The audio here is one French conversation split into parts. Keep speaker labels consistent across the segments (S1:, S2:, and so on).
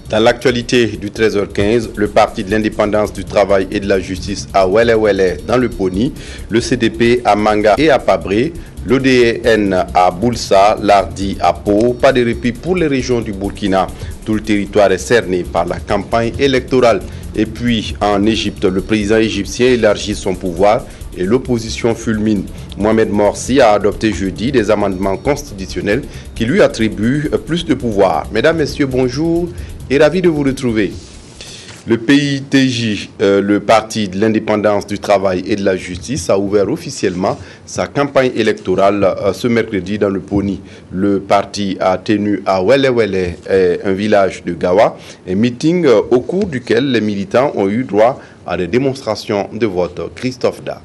S1: Dans l'actualité du 13h15, le Parti de l'indépendance du travail et de la justice à Wele dans le Poni, le CDP à Manga et à Pabré, l'ODN à Boulsa, l'Ardi à Pau. Pas de répit pour les régions du Burkina. Tout le territoire est cerné par la campagne électorale. Et puis en Égypte, le président égyptien élargit son pouvoir et l'opposition fulmine. Mohamed Morsi a adopté jeudi des amendements constitutionnels qui lui attribuent plus de pouvoir. Mesdames, Messieurs, bonjour et ravi de vous retrouver. Le PITJ, le Parti de l'indépendance du travail et de la justice, a ouvert officiellement sa campagne électorale ce mercredi dans le Poni. Le parti a tenu à Wele, un village de Gawa, un meeting au cours duquel les militants ont eu droit à des démonstrations de vote. Christophe Da.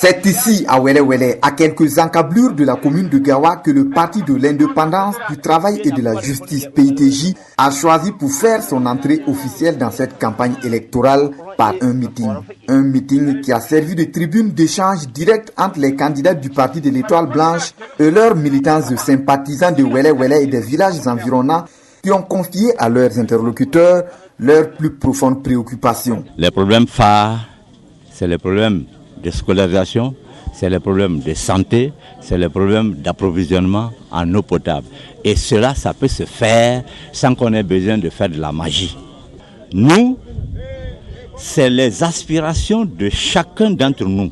S2: C'est ici, à Wele, à quelques encablures de la commune de Gawa, que le Parti de l'indépendance du travail et de la justice, PITJ, a choisi pour faire son entrée officielle dans cette campagne électorale par un meeting. Un meeting qui a servi de tribune d'échange direct entre les candidats du Parti de l'Étoile Blanche et leurs militants et sympathisants de Wele et des villages environnants qui ont confié à leurs interlocuteurs leurs plus profondes préoccupations.
S3: Les problèmes phares, c'est les problèmes de scolarisation, c'est les problèmes de santé, c'est les problèmes d'approvisionnement en eau potable. Et cela, ça peut se faire sans qu'on ait besoin de faire de la magie. Nous, c'est les aspirations de chacun d'entre nous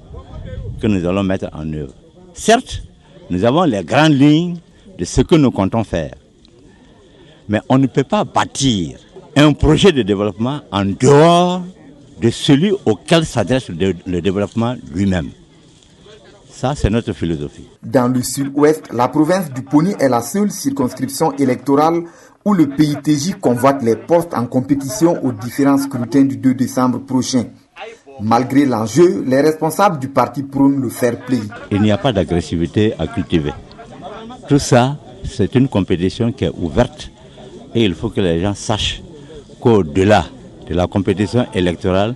S3: que nous allons mettre en œuvre. Certes, nous avons les grandes lignes de ce que nous comptons faire. Mais on ne peut pas bâtir un projet de développement en dehors de celui auquel s'adresse le développement lui-même. Ça, c'est notre philosophie.
S2: Dans le sud-ouest, la province du Poni est la seule circonscription électorale où le PITJ convoite les postes en compétition aux différents scrutins du 2 décembre prochain. Malgré l'enjeu, les responsables du parti prônent le fair play.
S3: Il n'y a pas d'agressivité à cultiver. Tout ça, c'est une compétition qui est ouverte et il faut que les gens sachent qu'au-delà de la compétition électorale,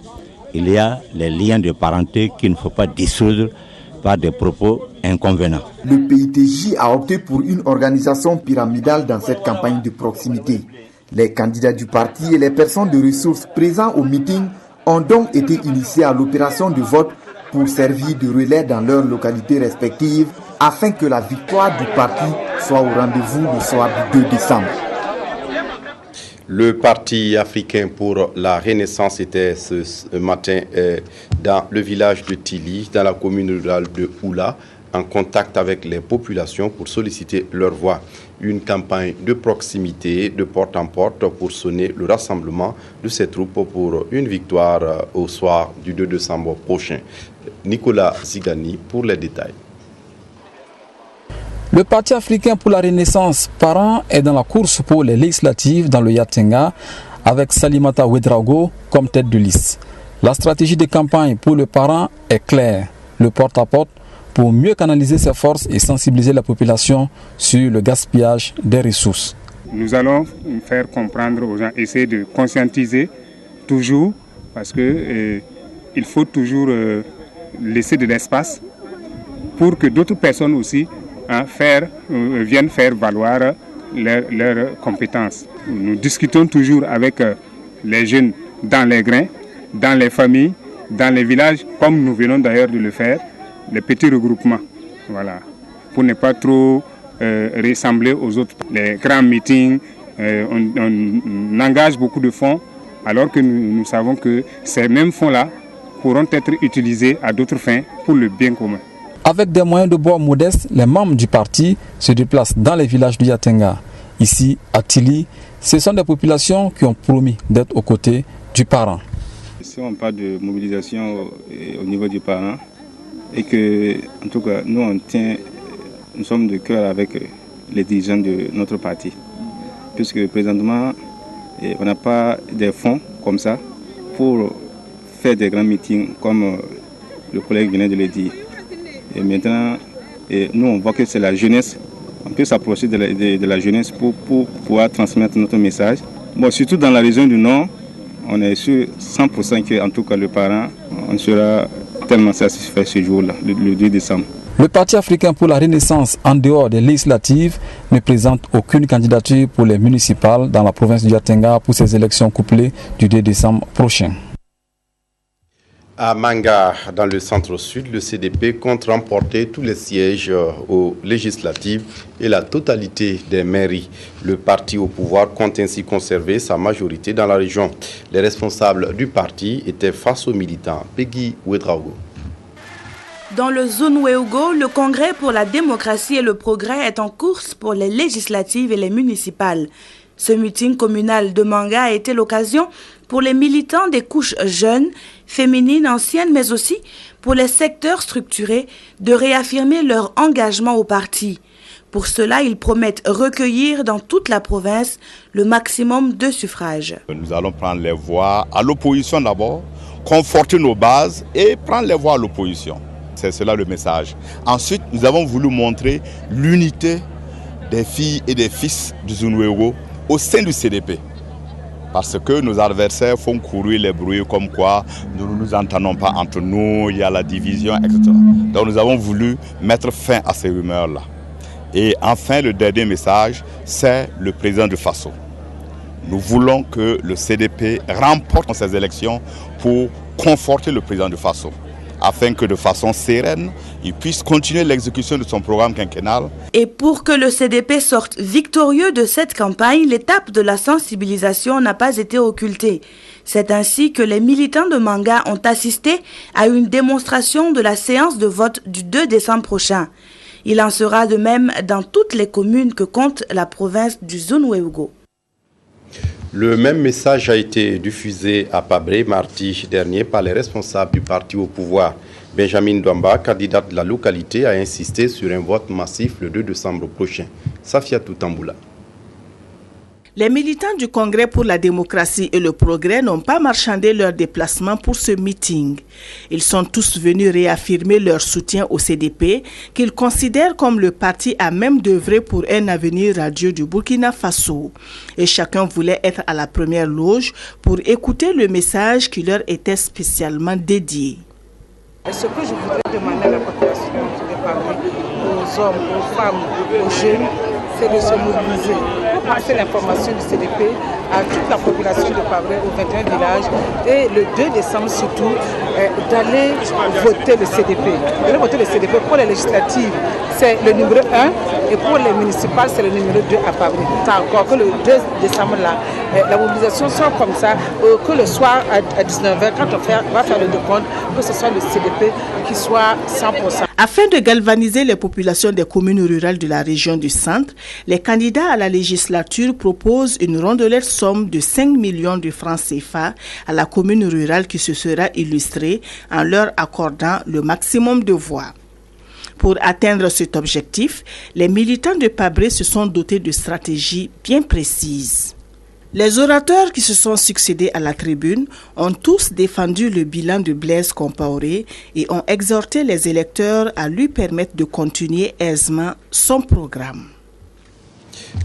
S3: il y a les liens de parenté qu'il ne faut pas dissoudre par des propos inconvenants.
S2: Le PITJ a opté pour une organisation pyramidale dans cette campagne de proximité. Les candidats du parti et les personnes de ressources présents au meeting ont donc été initiés à l'opération de vote pour servir de relais dans leurs localités respectives afin que la victoire du parti soit au rendez-vous le soir du 2 décembre.
S1: Le Parti africain pour la Renaissance était ce matin dans le village de Tili, dans la commune rurale de Oula, en contact avec les populations pour solliciter leur voix. Une campagne de proximité, de porte en porte, pour sonner le rassemblement de ces troupes pour une victoire au soir du 2 décembre prochain. Nicolas Zigani pour les détails.
S4: Le Parti africain pour la Renaissance parent est dans la course pour les législatives dans le Yatenga avec Salimata Ouedraogo comme tête de liste. La stratégie de campagne pour le parent est claire, le porte-à-porte pour mieux canaliser ses forces et sensibiliser la population sur le gaspillage des ressources.
S5: Nous allons faire comprendre aux gens, essayer de conscientiser toujours parce que il faut toujours laisser de l'espace pour que d'autres personnes aussi viennent faire valoir leurs compétences. Nous discutons toujours avec les jeunes dans les grains, dans les familles, dans les villages, comme nous venons d'ailleurs de le faire, les petits regroupements. Voilà. Pour ne pas trop ressembler aux autres. Les grands meetings, on engage beaucoup de fonds, alors que nous savons que ces mêmes fonds-là pourront être utilisés à d'autres fins pour le bien commun.
S4: Avec des moyens de bord modestes, les membres du parti se déplacent dans les villages du Yatenga. Ici, à Tili, ce sont des populations qui ont promis d'être aux côtés du parent.
S6: Si on parle de mobilisation au niveau du parent, et que, en tout cas, nous sommes de cœur avec les dirigeants de notre parti. Puisque présentement, on n'a pas des fonds comme ça pour faire des grands meetings comme le collègue venait de le dire. Et maintenant, nous on voit que c'est la jeunesse, on peut s'approcher de la jeunesse pour pouvoir transmettre notre message. Bon, surtout dans la région du Nord, on est sûr 100% que, en tout cas, le parent, on sera tellement satisfait ce jour-là, le 2 décembre.
S4: Le Parti africain pour la Renaissance, en dehors des législatives, ne présente aucune candidature pour les municipales dans la province du Yatenga pour ces élections couplées du 2 décembre prochain.
S1: À Manga, dans le centre-sud, le CDP compte remporter tous les sièges aux législatives et la totalité des mairies. Le parti au pouvoir compte ainsi conserver sa majorité dans la région. Les responsables du parti étaient face aux militants. Peggy Ouedraogo.
S7: Dans le Zunweugo, le Congrès pour la démocratie et le progrès est en course pour les législatives et les municipales. Ce meeting communal de Manga a été l'occasion pour les militants des couches jeunes, féminines, anciennes, mais aussi pour les secteurs structurés de réaffirmer leur engagement au parti. Pour cela, ils promettent recueillir dans toute la province le maximum de suffrages.
S8: Nous allons prendre les voix à l'opposition d'abord, conforter nos bases et prendre les voix à l'opposition. C'est cela le message. Ensuite, nous avons voulu montrer l'unité des filles et des fils du Zunweugo au sein du CDP. Parce que nos adversaires font courir les bruits comme quoi nous ne nous entendons pas entre nous, il y a la division, etc. Donc nous avons voulu mettre fin à ces rumeurs-là. Et enfin, le dernier message, c'est le président du FASO. Nous voulons que le CDP remporte ces élections pour conforter le président du FASO, afin que de façon sereine, il puisse continuer l'exécution de son programme quinquennal.
S7: Et pour que le CDP sorte victorieux de cette campagne, l'étape de la sensibilisation n'a pas été occultée. C'est ainsi que les militants de Manga ont assisté à une démonstration de la séance de vote du 2 décembre prochain. Il en sera de même dans toutes les communes que compte la province du Zunweugo.
S1: Le même message a été diffusé à Pabré mardi dernier par les responsables du parti au pouvoir. Benjamin Douamba, candidat de la localité, a insisté sur un vote massif le 2 décembre prochain. Safiatou Tamboula.
S9: Les militants du Congrès pour la démocratie et le progrès n'ont pas marchandé leur déplacement pour ce meeting. Ils sont tous venus réaffirmer leur soutien au CDP, qu'ils considèrent comme le parti à même d'œuvrer pour un avenir radieux du Burkina Faso. Et chacun voulait être à la première loge pour écouter le message qui leur était spécialement dédié.
S10: Ce que je voudrais demander à la population de Pabré, aux hommes, aux femmes, aux jeunes, c'est de se mobiliser pour passer l'information du CDP à toute la population de Pabré, aux 21 villages, et le 2 décembre surtout, d'aller voter le CDP. D'aller voter le CDP pour les législatives, c'est le numéro 1, et pour les municipales, c'est le numéro 2 à Pabré. C'est encore que le 2 décembre, là, la mobilisation soit comme ça, que le soir à 19h, quand on va faire le décompte, que ce soit le CDP qui soit 100%.
S9: Afin de galvaniser les populations des communes rurales de la région du centre, les candidats à la législature proposent une rondelette somme de 5 millions de francs CFA à la commune rurale qui se sera illustrée en leur accordant le maximum de voix. Pour atteindre cet objectif, les militants de Pabré se sont dotés de stratégies bien précises. Les orateurs qui se sont succédés à la tribune ont tous défendu le bilan de Blaise Compaoré et ont exhorté les électeurs à lui permettre de continuer aisément son programme.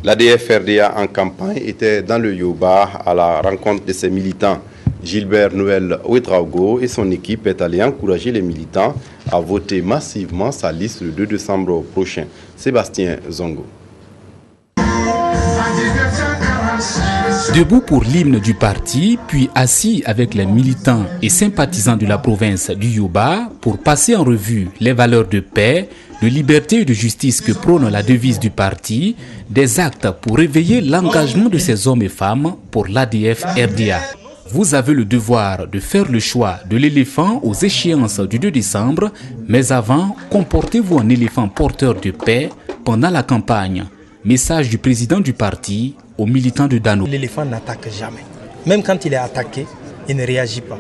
S1: L'ADF-RDA en campagne était dans le Yoba à la rencontre de ses militants. Gilbert Noël Ouedraogo et son équipe est allé encourager les militants à voter massivement sa liste le 2 décembre prochain. Sébastien Zongo.
S11: Debout pour l'hymne du parti, puis assis avec les militants et sympathisants de la province du Yoba pour passer en revue les valeurs de paix, de liberté et de justice que prône la devise du parti, des actes pour réveiller l'engagement de ces hommes et femmes pour l'ADF-RDA. Vous avez le devoir de faire le choix de l'éléphant aux échéances du 2 décembre, mais avant, comportez-vous en éléphant porteur de paix pendant la campagne. Message du président du parti aux militants de Dano.
S12: L'éléphant n'attaque jamais. Même quand il est attaqué, il ne réagit pas.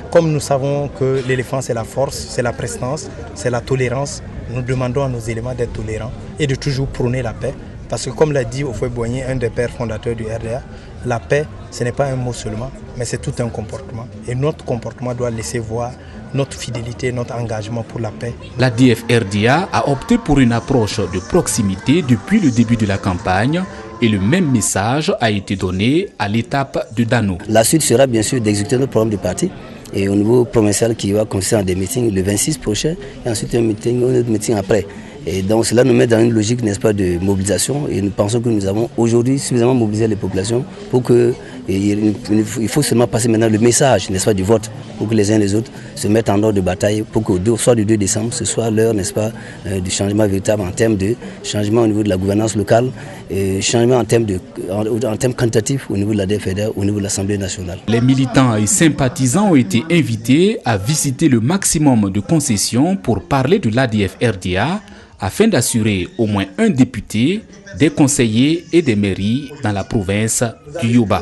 S12: Comme nous savons que l'éléphant c'est la force, c'est la prestance, c'est la tolérance, nous demandons à nos éléments d'être tolérants et de toujours prôner la paix. Parce que comme l'a dit Houphouët-Boigny, un des pères fondateurs du RDA, la paix, ce n'est pas un mot seulement, mais c'est tout un comportement. Et notre comportement doit laisser voir notre fidélité, notre engagement pour la paix.
S11: L'ADF-RDA a opté pour une approche de proximité depuis le début de la campagne et le même message a été donné à l'étape de Dano.
S13: La suite sera bien sûr d'exécuter notre programme du parti et au niveau provincial qui va consister en des meetings le 26 prochain et ensuite un autre meeting après. Et donc cela nous met dans une logique, n'est-ce pas, de mobilisation et nous pensons que nous avons aujourd'hui suffisamment mobilisé les populations pour que il faut seulement passer maintenant le message, n'est-ce pas, du vote pour que les uns et les autres se mettent en ordre de bataille pour qu'au soir du 2 décembre, ce soit l'heure, n'est-ce pas, du changement véritable en termes de changement au niveau de la gouvernance locale et changement en termes quantitatifs au niveau de la DFEDER, au niveau de l'Assemblée nationale.
S11: Les militants et sympathisants ont été invités à visiter le maximum de concessions pour parler de l'ADF-RDA afin d'assurer au moins un député, des conseillers et des mairies dans la province du Yoba.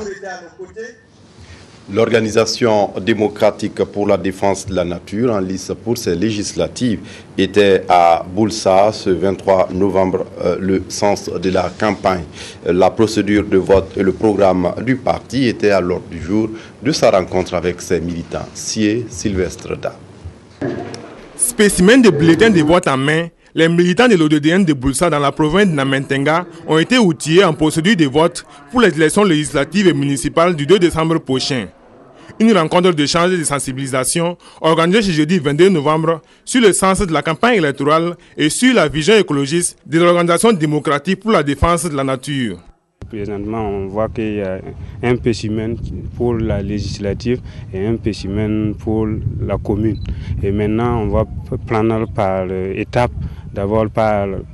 S1: L'Organisation démocratique pour la défense de la nature, en lice pour ces législatives, était à Boulsa ce 23 novembre, le sens de la campagne. La procédure de vote et le programme du parti étaient à l'ordre du jour de sa rencontre avec ses militants. Sié Sylvestre Da.
S14: Spécimen de bulletins de vote en main, les militants de l'ODDN de Boulsa dans la province de Namentenga ont été outillés en procédure de vote pour les élections législatives et municipales du 2 décembre prochain. Une rencontre d'échange et de sensibilisation organisée ce jeudi 22 novembre sur le sens de la campagne électorale et sur la vision écologiste de l'Organisation démocratique pour la défense de la nature.
S5: Présentement, on voit qu'il y a un spécimen pour la législative et un spécimen pour la commune. Et maintenant, on va prendre par étapes, d'abord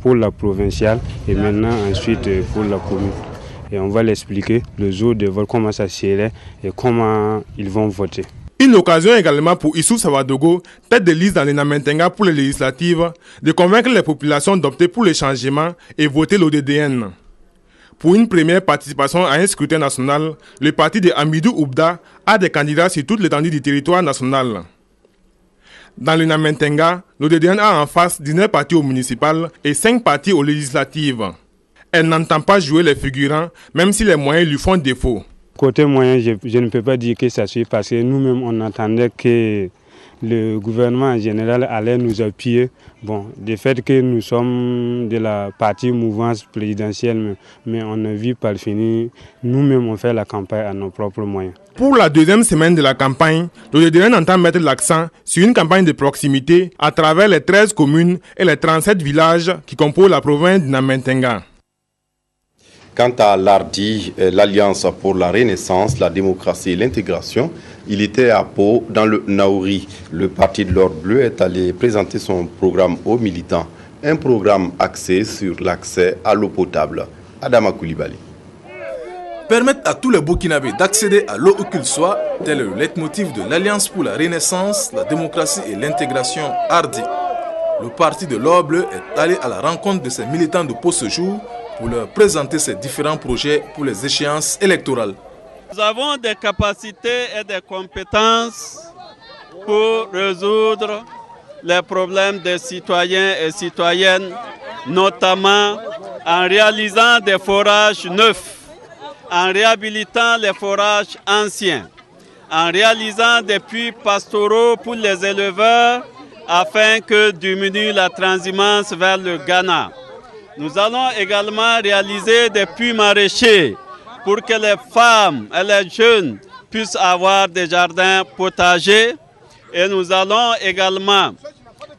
S5: pour la provinciale et maintenant ensuite pour la commune. Et on va l'expliquer le jour de vote, comment ça serait et comment ils vont voter.
S14: Une occasion également pour Issou Savadogo, tête de liste dans les Namentenga pour les législatives, de convaincre les populations d'opter pour les changements et voter l'ODDN. Pour une première participation à un scrutin national, le parti de Amidou Oubda a des candidats sur toute l'étendue du territoire national. Dans le Namentenga, l'ODDN a en face 19 partis au municipal et 5 partis aux législatives. Elle n'entend pas jouer les figurants, même si les moyens lui font défaut.
S5: Côté moyen, je ne peux pas dire que ça suit parce que nous-mêmes, on attendait que le gouvernement en général allait nous appuyer. Bon, du fait que nous sommes de la partie mouvance présidentielle, mais on a vu par finir, nous-mêmes on fait la campagne à nos propres moyens.
S14: Pour la deuxième semaine de la campagne, l'ODDN entend mettre l'accent sur une campagne de proximité à travers les 13 communes et les 37 villages qui composent la province de Namentenga.
S1: Quant à l'ARDI, l'Alliance pour la Renaissance, la démocratie et l'intégration, il était à Pau, dans le Naouri. Le parti de l'Ordre Bleu est allé présenter son programme aux militants. Un programme axé sur l'accès à l'eau potable. Adama Koulibaly.
S15: Permettre à tous les Burkinabés d'accéder à l'eau où qu'ils soient, tel est le leitmotiv de l'Alliance pour la Renaissance, la démocratie et l'intégration ARDI. Le parti de l'Ordre Bleu est allé à la rencontre de ses militants de Pau ce jour pour leur présenter ses différents projets pour les échéances électorales.
S16: Nous avons des capacités et des compétences pour résoudre les problèmes des citoyens et citoyennes, notamment en réalisant des forages neufs, en réhabilitant les forages anciens, en réalisant des puits pastoraux pour les éleveurs afin que diminue la transhumance vers le Ghana. Nous allons également réaliser des puits maraîchers pour que les femmes et les jeunes puissent avoir des jardins potagers. Et nous allons également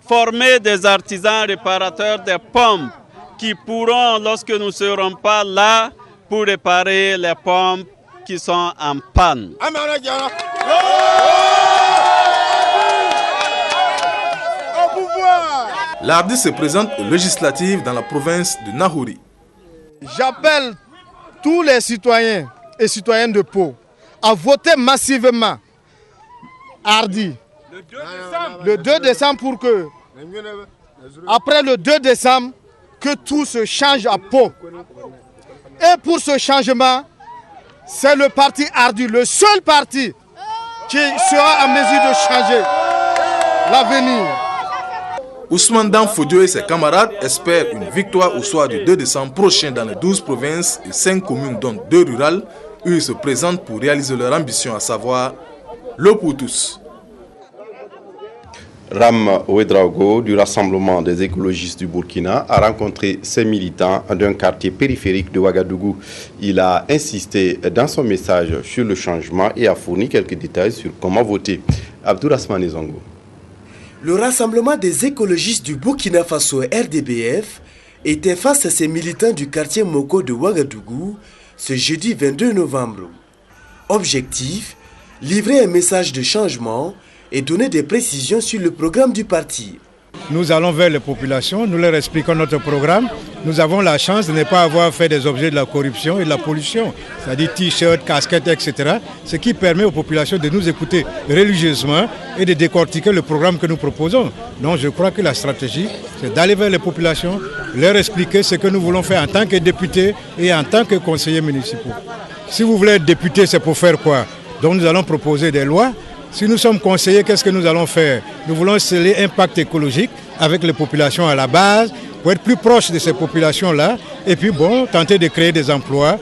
S16: former des artisans réparateurs des pompes qui pourront, lorsque nous ne serons pas là, pour réparer les pompes qui sont en panne.
S15: L'ARDI se présente aux législatives dans la province de Nahouri.
S17: J'appelle tous les citoyens et citoyennes de Pau à voter massivement ARDI le 2 décembre pour que, après le 2 décembre, que tout se change à Pau. Et pour ce changement, c'est le parti ARDI, le seul parti qui sera en mesure de changer l'avenir.
S15: Ousmane Danfodio et ses camarades espèrent une victoire au soir du 2 décembre prochain dans les 12 provinces et 5 communes, dont 2 rurales, où ils se présentent pour réaliser leur ambition, à savoir l'eau pour tous.
S1: Ram Ouedraogo du Rassemblement des écologistes du Burkina a rencontré ces militants d'un quartier périphérique de Ouagadougou. Il a insisté dans son message sur le changement et a fourni quelques détails sur comment voter. Abdourahmane Zongo.
S18: Le Rassemblement des écologistes du Burkina Faso RDBF était face à ces militants du quartier Moko de Ouagadougou ce jeudi 22 novembre. Objectif, livrer un message de changement et donner des précisions sur le programme du parti.
S19: Nous allons vers les populations, nous leur expliquons notre programme. Nous avons la chance de ne pas avoir fait des objets de la corruption et de la pollution, c'est-à-dire t-shirts, casquettes, etc. Ce qui permet aux populations de nous écouter religieusement et de décortiquer le programme que nous proposons. Donc je crois que la stratégie, c'est d'aller vers les populations, leur expliquer ce que nous voulons faire en tant que députés et en tant que conseillers municipaux. Si vous voulez être député, c'est pour faire quoi? Donc nous allons proposer des lois. Si nous sommes conseillers, qu'est-ce que nous allons faire? Nous voulons sceller l'impact écologique avec les populations à la base, pour être plus proche de ces populations-là, et puis tenter de créer des emplois,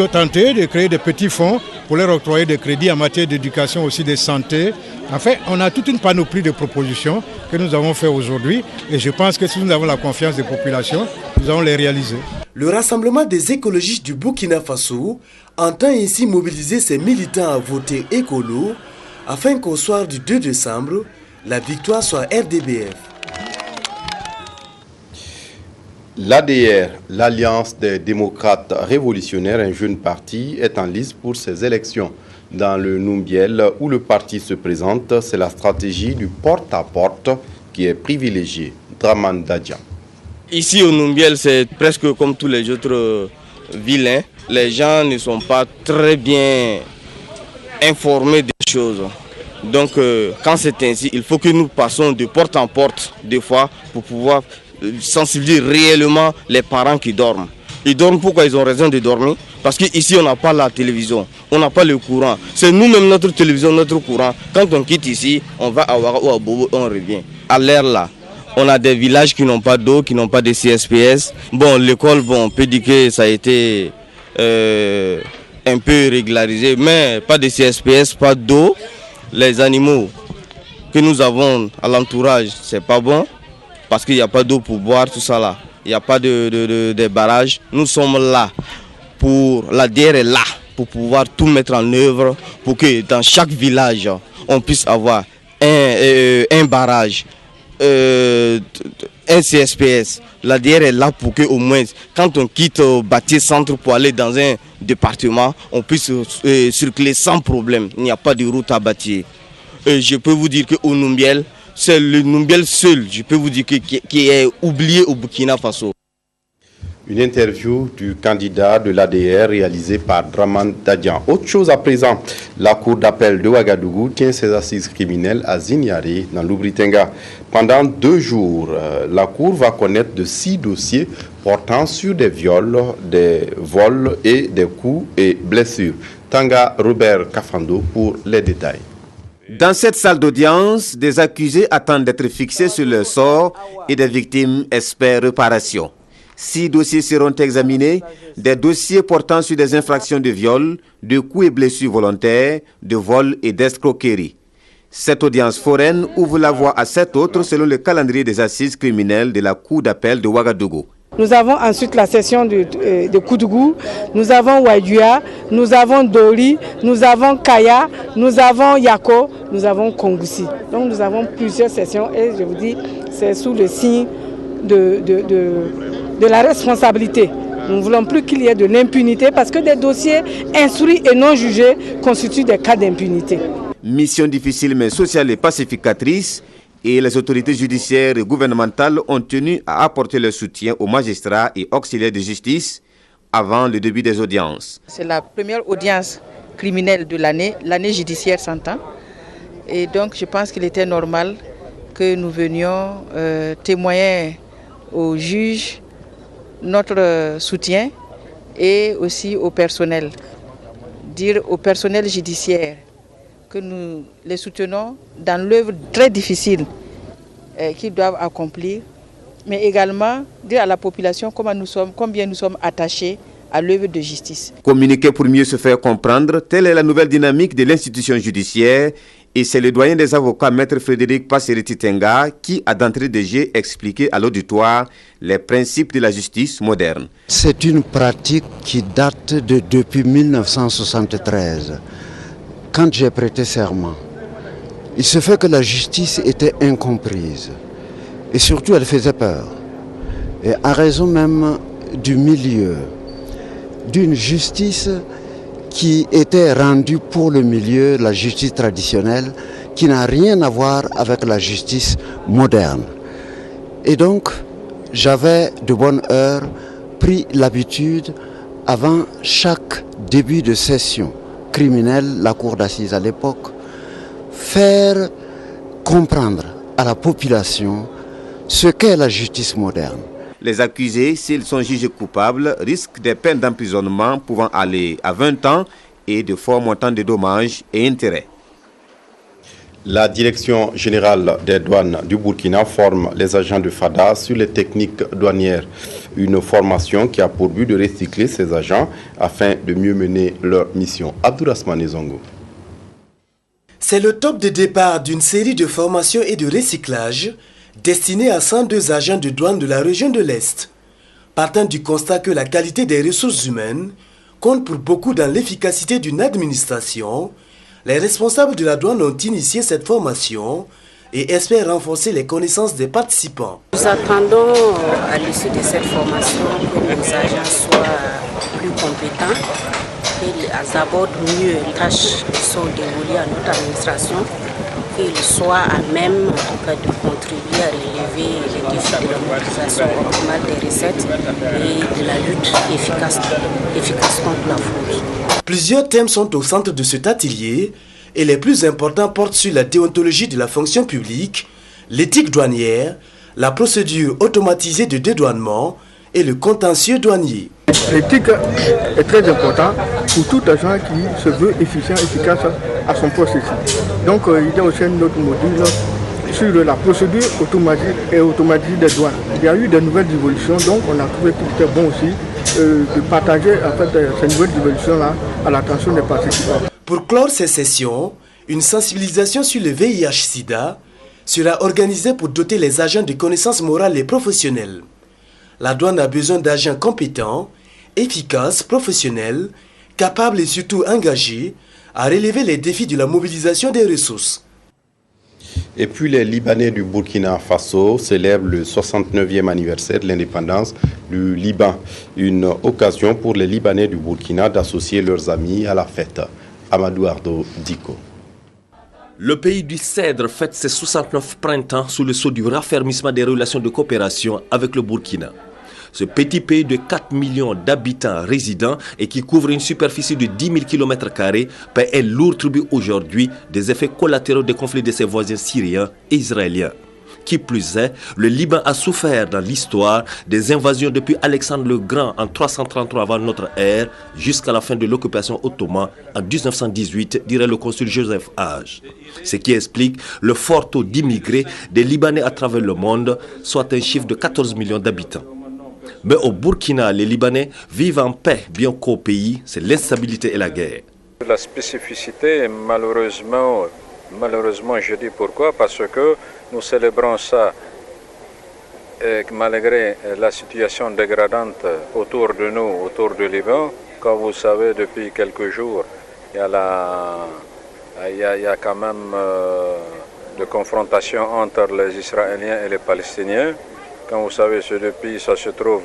S19: tenter de créer des petits fonds pour leur octroyer des crédits en matière d'éducation, aussi de santé. En fait, on a toute une panoplie de propositions que nous avons fait aujourd'hui, et je pense que si nous avons la confiance des populations, nous allons les réaliser.
S18: Le Rassemblement des écologistes du Burkina Faso entend ainsi mobiliser ses militants à voter écolo, afin qu'au soir du 2 décembre, la victoire soit RDBF.
S1: L'ADR, l'Alliance des démocrates révolutionnaires, un jeune parti, est en lice pour ces élections. Dans le Numbiel, où le parti se présente, c'est la stratégie du porte-à-porte qui est privilégiée. Draman Dadjan.
S20: Ici au Numbiel, c'est presque comme tous les autres villes. Les gens ne sont pas très bien informés des choses. Donc quand c'est ainsi, il faut que nous passons de porte en porte des fois pour pouvoir sensibiliser réellement les parents qui dorment. Ils dorment pourquoi ils ont raison de dormir? Parce qu'ici on n'a pas la télévision, on n'a pas le courant. C'est nous-mêmes notre télévision, notre courant. Quand on quitte ici, on va à Ouara ou à Bobo, on revient. À l'air là, on a des villages qui n'ont pas d'eau, qui n'ont pas de CSPS. Bon, l'école, on peut dire que ça a été un peu régularisé, mais pas de CSPS, pas d'eau. Les animaux que nous avons à l'entourage, c'est pas bon, parce qu'il n'y a pas d'eau pour boire, tout ça là. Il n'y a pas de barrage. Nous sommes là, l'ADR est là, pour pouvoir tout mettre en œuvre, pour que dans chaque village, on puisse avoir un barrage, un CSPS. L'ADR est là pour que au moins, quand on quitte Bâti Centre pour aller dans un département, on puisse circuler sans problème. Il n'y a pas de route à bâtir. Je peux vous dire qu'au Numbiel, c'est le Numbiel seul, je peux vous dire, qui est oublié au Burkina Faso.
S1: Une interview du candidat de l'ADR réalisée par Draman Dadjan. Autre chose à présent, la cour d'appel de Ouagadougou tient ses assises criminelles à Zinyari, dans l'Oubritanga. Pendant 2 jours, la cour va connaître de 6 dossiers portant sur des viols, des vols et des coups et blessures. Tanga Robert Kafando pour les détails.
S21: Dans cette salle d'audience, des accusés attendent d'être fixés sur leur sort et des victimes espèrent réparation. 6 dossiers seront examinés, des dossiers portant sur des infractions de viol, de coups et blessures volontaires, de vol et d'escroquerie. Cette audience foraine ouvre la voie à 7 autres selon le calendrier des assises criminelles de la cour d'appel de Ouagadougou.
S10: Nous avons ensuite la session de Koudougou, nous avons Ouadjoua, nous avons Dori, nous avons Kaya, nous avons Yako, nous avons Kongoussi. Donc nous avons plusieurs sessions et je vous dis, c'est sous le signe de la responsabilité. Nous ne voulons plus qu'il y ait de l'impunité parce que des dossiers instruits et non jugés constituent des cas d'impunité.
S21: Mission difficile mais sociale et pacificatrice, et les autorités judiciaires et gouvernementales ont tenu à apporter leur soutien aux magistrats et auxiliaires de justice avant le début des audiences.
S22: C'est la première audience criminelle de l'année judiciaire s'entend. Et donc je pense qu'il était normal que nous venions témoigner aux juges notre soutien et aussi au personnel. Dire au personnel judiciaire que nous les soutenons dans l'œuvre très difficile qu'ils doivent accomplir, mais également dire à la population combien nous sommes attachés à l'œuvre de justice.
S21: Communiquer pour mieux se faire comprendre, telle est la nouvelle dynamique de l'institution judiciaire. Et c'est le doyen des avocats, Maître Frédéric Passeriti Tenga, qui a d'entrée de jeu expliqué à l'auditoire les principes de la justice moderne.
S2: C'est une pratique qui date depuis 1973, quand j'ai prêté serment. Il se fait que la justice était incomprise et surtout elle faisait peur. Et à raison même du milieu, d'une justice qui était rendue pour le milieu, la justice traditionnelle, qui n'a rien à voir avec la justice moderne. Et donc, j'avais de bonne heure pris l'habitude, avant chaque début de session criminelle, la cour d'assises à l'époque, faire comprendre à la population ce qu'est la justice moderne.
S21: Les accusés, s'ils sont jugés coupables, risquent des peines d'emprisonnement pouvant aller à 20 ans et de forts montants de dommages et intérêts.
S1: La Direction générale des douanes du Burkina forme les agents de FADA sur les techniques douanières. Une formation qui a pour but de recycler ces agents afin de mieux mener leur mission. Abdourahmane Zongo.
S18: C'est le top de départ d'une série de formations et de recyclage destinées à 102 agents de douane de la région de l'Est. Partant du constat que la qualité des ressources humaines compte pour beaucoup dans l'efficacité d'une administration, les responsables de la douane ont initié cette formation et espèrent renforcer les connaissances des participants.
S3: Nous attendons à l'issue de cette formation que nos agents soient plus compétents et abordent mieux les tâches qui sont dévolues à notre administration, qu'ils soient à même en tout cas de contribuer à relever les défis de la mobilisation optimale des recettes et de la lutte efficace contre la fraude.
S18: Plusieurs thèmes sont au centre de cet atelier et les plus importants portent sur la déontologie de la fonction publique, l'éthique douanière, la procédure automatisée de dédouanement et le contentieux douanier.
S23: L'éthique est très importante pour tout agent qui se veut efficient, efficace à son poste ici. Donc il y a aussi un autre module sur la procédure automatisée des douanes. Il y a eu de nouvelles évolutions, donc on a trouvé qu'il était bon aussi de partager en fait, ces nouvelles évolutions-là à l'attention des participants.
S18: Pour clore ces sessions, une sensibilisation sur le VIH-Sida sera organisée pour doter les agents de connaissances morales et professionnelles. La douane a besoin d'agents compétents, efficaces, professionnels, capables et surtout engagés à relever les défis de la mobilisation des ressources.
S1: Et puis les Libanais du Burkina Faso célèbrent le 69e anniversaire de l'indépendance du Liban. Une occasion pour les Libanais du Burkina d'associer leurs amis à la fête. Amadou Ardo Diko.
S24: Le pays du Cèdre fête ses 69 printemps sous le sceau du raffermissement des relations de coopération avec le Burkina. Ce petit pays de 4 millions d'habitants résidents et qui couvre une superficie de 10 000 km² paie un lourd tribut aujourd'hui des effets collatéraux des conflits de ses voisins syriens et israéliens. Qui plus est, le Liban a souffert dans l'histoire des invasions depuis Alexandre le Grand en 333 avant notre ère jusqu'à la fin de l'occupation ottomane en 1918, dirait le consul Joseph Hage. Ce qui explique le fort taux d'immigrés des Libanais à travers le monde, soit un chiffre de 14 millions d'habitants. Mais au Burkina, les Libanais vivent en paix, bien qu'au pays, c'est l'instabilité et la guerre.
S25: La spécificité, malheureusement, je dis pourquoi, parce que nous célébrons ça malgré la situation dégradante autour de nous, autour du Liban. Comme vous savez, depuis quelques jours, il y a quand même de confrontations entre les Israéliens et les Palestiniens. Comme vous savez, ce pays, ça se trouve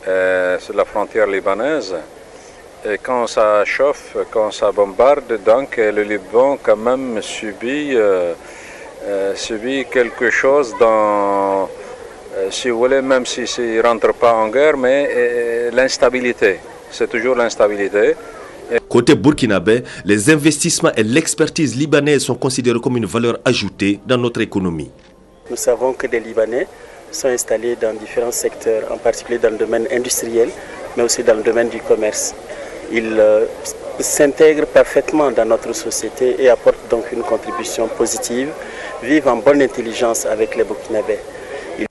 S25: sur la frontière libanaise. Et quand ça chauffe, quand ça bombarde, donc le Liban quand même subit quelque chose dans, si vous voulez, même s'il ne rentre pas en guerre, mais l'instabilité. C'est toujours l'instabilité.
S24: Côté burkinabé, les investissements et l'expertise libanaise sont considérés comme une valeur ajoutée dans notre économie.
S26: Nous savons que les Libanais sont installés dans différents secteurs, en particulier dans le domaine industriel, mais aussi dans le domaine du commerce. Ils s'intègrent parfaitement dans notre société et apportent donc une contribution positive, vivent en bonne intelligence avec les Burkinabés.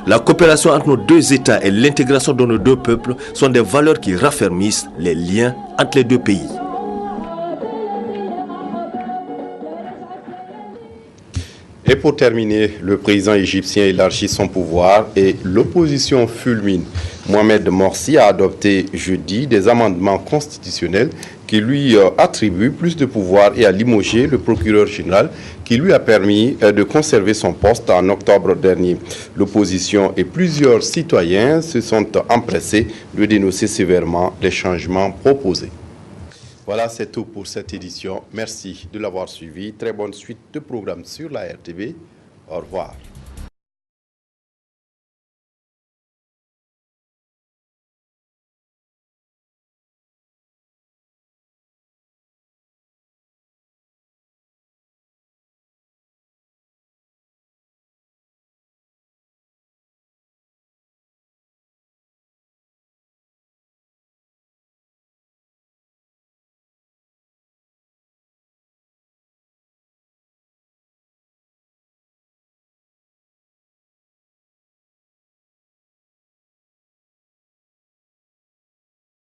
S24: La coopération entre nos deux États et l'intégration de nos deux peuples sont des valeurs qui raffermissent les liens entre les deux pays.
S1: Et pour terminer, le président égyptien élargit son pouvoir et l'opposition fulmine. Mohamed Morsi a adopté jeudi des amendements constitutionnels qui lui attribuent plus de pouvoir et a limogé le procureur général qui lui a permis de conserver son poste en octobre dernier. L'opposition et plusieurs citoyens se sont empressés de dénoncer sévèrement les changements proposés. Voilà, c'est tout pour cette édition. Merci de l'avoir suivi. Très bonne suite de programmes sur la RTV. Au revoir.